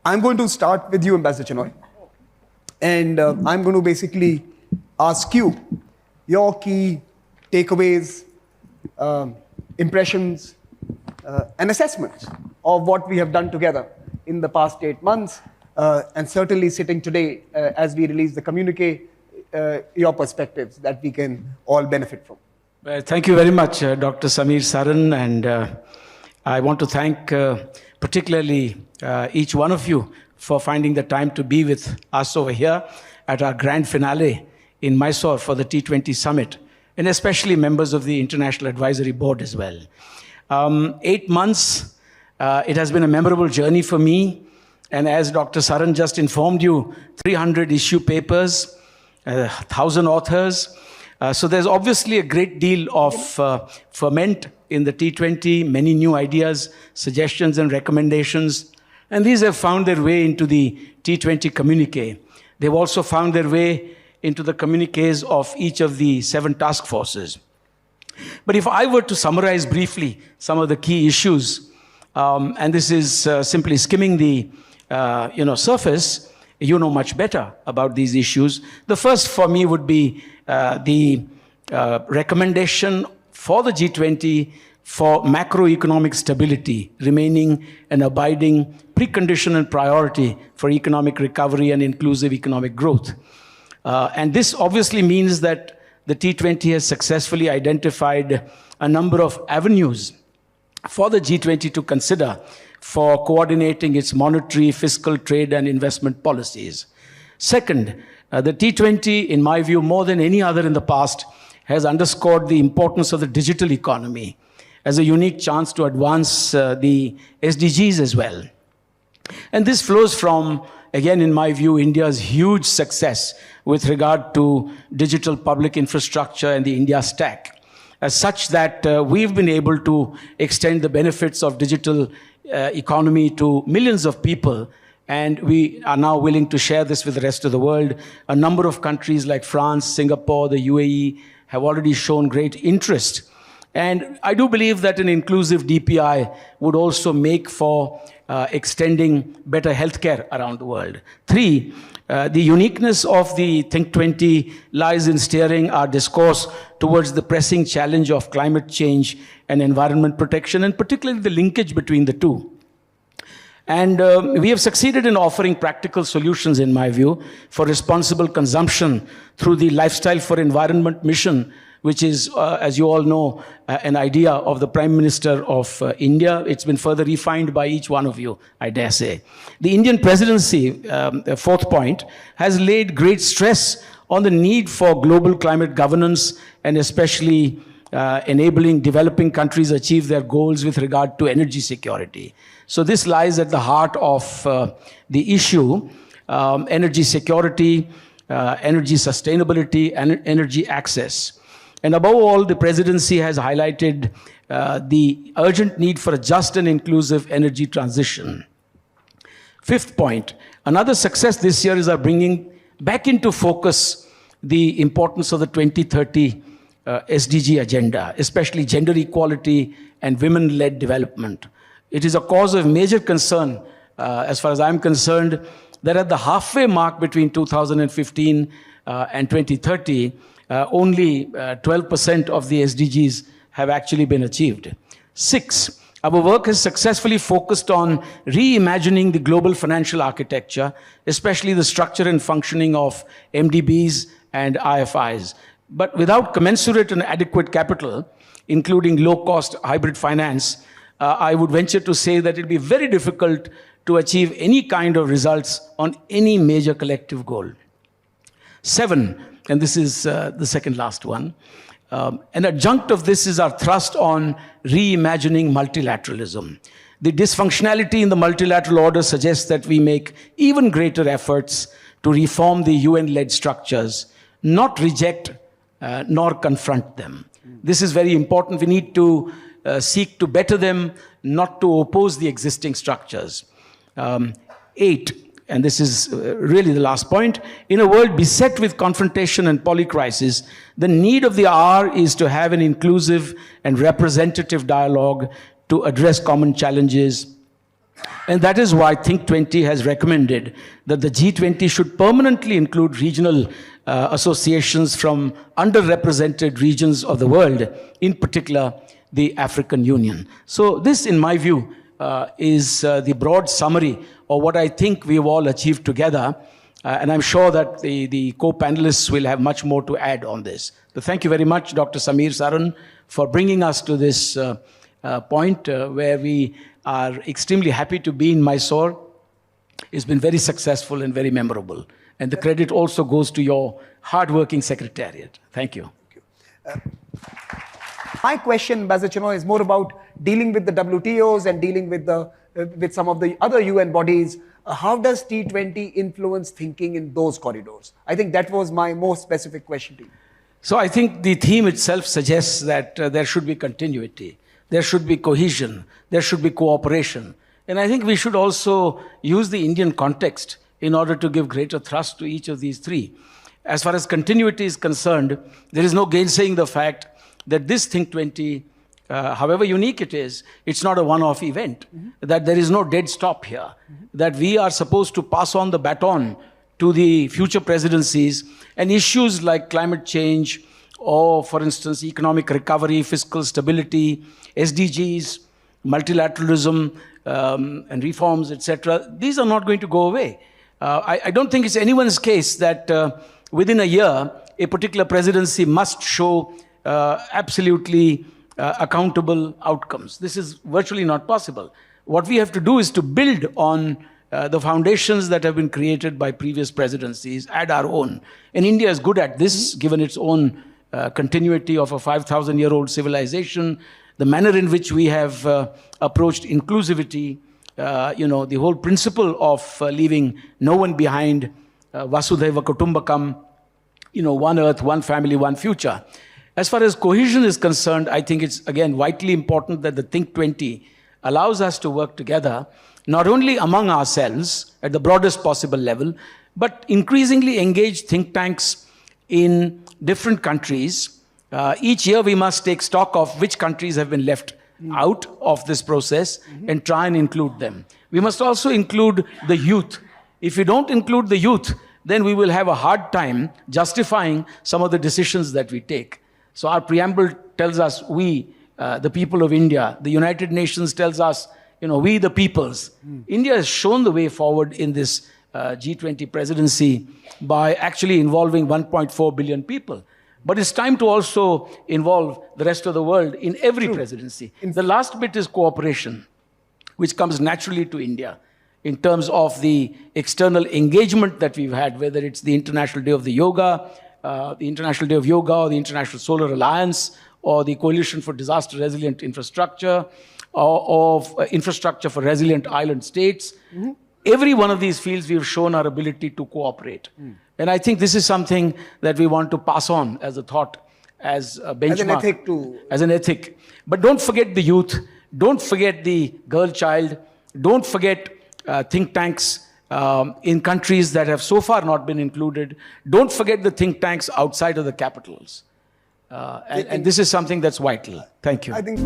I'm going to start with you, Ambassador Chinoy. And I'm going to basically ask you your key takeaways, impressions, and assessments of what we have done together in the past 8 months, and certainly sitting today as we release the communique, your perspectives that we can all benefit from. Well, thank you very much, Dr. Samir Saran, and I want to thank particularly each one of you for finding the time to be with us over here at our grand finale in Mysuru for the T20 Summit, and especially members of the International Advisory Board as well. 8 months, it has been a memorable journey for me, and as Dr. Saran just informed you, 300 issue papers, 1,000 authors. So there's obviously a great deal of ferment in the T20, many new ideas, suggestions and recommendations. And these have found their way into the T20 communique. They've also found their way into the communiques of each of the 7 task forces. But if I were to summarize briefly some of the key issues, and this is simply skimming the surface, you know much better about these issues. The first for me would be the recommendation for the G20 for macroeconomic stability remaining an abiding precondition and priority for economic recovery and inclusive economic growth. And this obviously means that the T20 has successfully identified a number of avenues for the G20 to consider for coordinating its monetary, fiscal, trade, and investment policies. Second, the T20, in my view, more than any other in the past, has underscored the importance of the digital economy as a unique chance to advance the SDGs as well. And this flows from, again, in my view, India's huge success with regard to digital public infrastructure and the India stack, as such that we've been able to extend the benefits of digital economy to millions of people, and we are now willing to share this with the rest of the world. A number of countries like France, Singapore, the UAE have already shown great interest. And I do believe that an inclusive DPI would also make for extending better healthcare around the world. 3, the uniqueness of the Think 20 lies in steering our discourse towards the pressing challenge of climate change and environment protection, and particularly the linkage between the two. And we have succeeded in offering practical solutions, in my view, for responsible consumption through the Lifestyle for Environment mission, which is, as you all know, an idea of the Prime Minister of India. It's been further refined by each one of you, I dare say. The Indian presidency, 4th point, has laid great stress on the need for global climate governance and especially enabling developing countries achieve their goals with regard to energy security. So this lies at the heart of the issue, energy security, energy sustainability, and energy access. And above all, the presidency has highlighted the urgent need for a just and inclusive energy transition. 5th point, another success this year is our bringing back into focus the importance of the 2030 SDG agenda, especially gender equality and women-led development. It is a cause of major concern, as far as I'm concerned, that at the halfway mark between 2015 and 2030, only 12% of the SDGs have actually been achieved. 6, our work has successfully focused on reimagining the global financial architecture, especially the structure and functioning of MDBs and IFIs. But without commensurate and adequate capital, including low-cost hybrid finance, I would venture to say that it will be very difficult to achieve any kind of results on any major collective goal. 7, and this is the second last one, an adjunct of this is our thrust on reimagining multilateralism. The dysfunctionality in the multilateral order suggests that we make even greater efforts to reform the UN-led structures, not reject nor confront them. This is very important. We need to seek to better them, not to oppose the existing structures. 8, and this is really the last point, in a world beset with confrontation and polycrisis, the need of the hour is to have an inclusive and representative dialogue to address common challenges And that is why Think20 has recommended that the G20 should permanently include regional associations from underrepresented regions of the world, in particular the African Union. So this, in my view, is the broad summary of what I think we've all achieved together. And I'm sure that the co-panelists will have much more to add on this. So thank you very much, Dr. Samir Saran, for bringing us to this point where we are extremely happy to be in Mysore. It's been very successful and very memorable. And the credit also goes to your hard-working secretariat. Thank you. My question, Ambassador Chinoy, is more about dealing with the WTOs and dealing with some of the other UN bodies. How does T20 influence thinking in those corridors? I think that was my more specific question to you. So I think the theme itself suggests that there should be continuity, there should be cohesion, there should be cooperation. And I think we should also use the Indian context in order to give greater thrust to each of these three. As far as continuity is concerned, there is no gainsaying the fact that this Think20, however unique it is, it's not a one-off event, that there is no dead stop here, that we are supposed to pass on the baton to the future presidencies, and issues like climate change or, for instance, economic recovery, fiscal stability, SDGs, multilateralism, and reforms, etc., these are not going to go away. I don't think it's anyone's case that within a year, a particular presidency must show absolutely accountable outcomes. This is virtually not possible. What we have to do is to build on the foundations that have been created by previous presidencies, add our own. And India is good at this, given its own continuity of a 5,000-year-old civilization, the manner in which we have approached inclusivity, the whole principle of leaving no one behind, Vasudhaiva Kutumbakam, one earth, one family, one future. As far as cohesion is concerned, I think it's, again, vitally important that the Think20 allows us to work together, not only among ourselves at the broadest possible level, but increasingly engage think tanks in different countries. Each year we must take stock of which countries have been left out of this process and try and include them. We must also include the youth. If we don't include the youth, then we will have a hard time justifying some of the decisions that we take. So our preamble tells us we, the people of India. The United Nations tells us, we the peoples. India has shown the way forward in this G20 presidency by actually involving 1.4 billion people. But it's time to also involve the rest of the world in every presidency. The last bit is cooperation, which comes naturally to India in terms of the external engagement that we've had, whether it's the International Day of the Yoga, the International Day of Yoga, or the International Solar Alliance, or the Coalition for Disaster Resilient Infrastructure, or Infrastructure for Resilient Island States. Every one of these fields, we have shown our ability to cooperate. And I think this is something that we want to pass on as a thought, as a benchmark. As an ethic too. As an ethic. But don't forget the youth. Don't forget the girl child. Don't forget think tanks in countries that have so far not been included. Don't forget the think tanks outside of the capitals. And this is something that's vital. Thank you. I think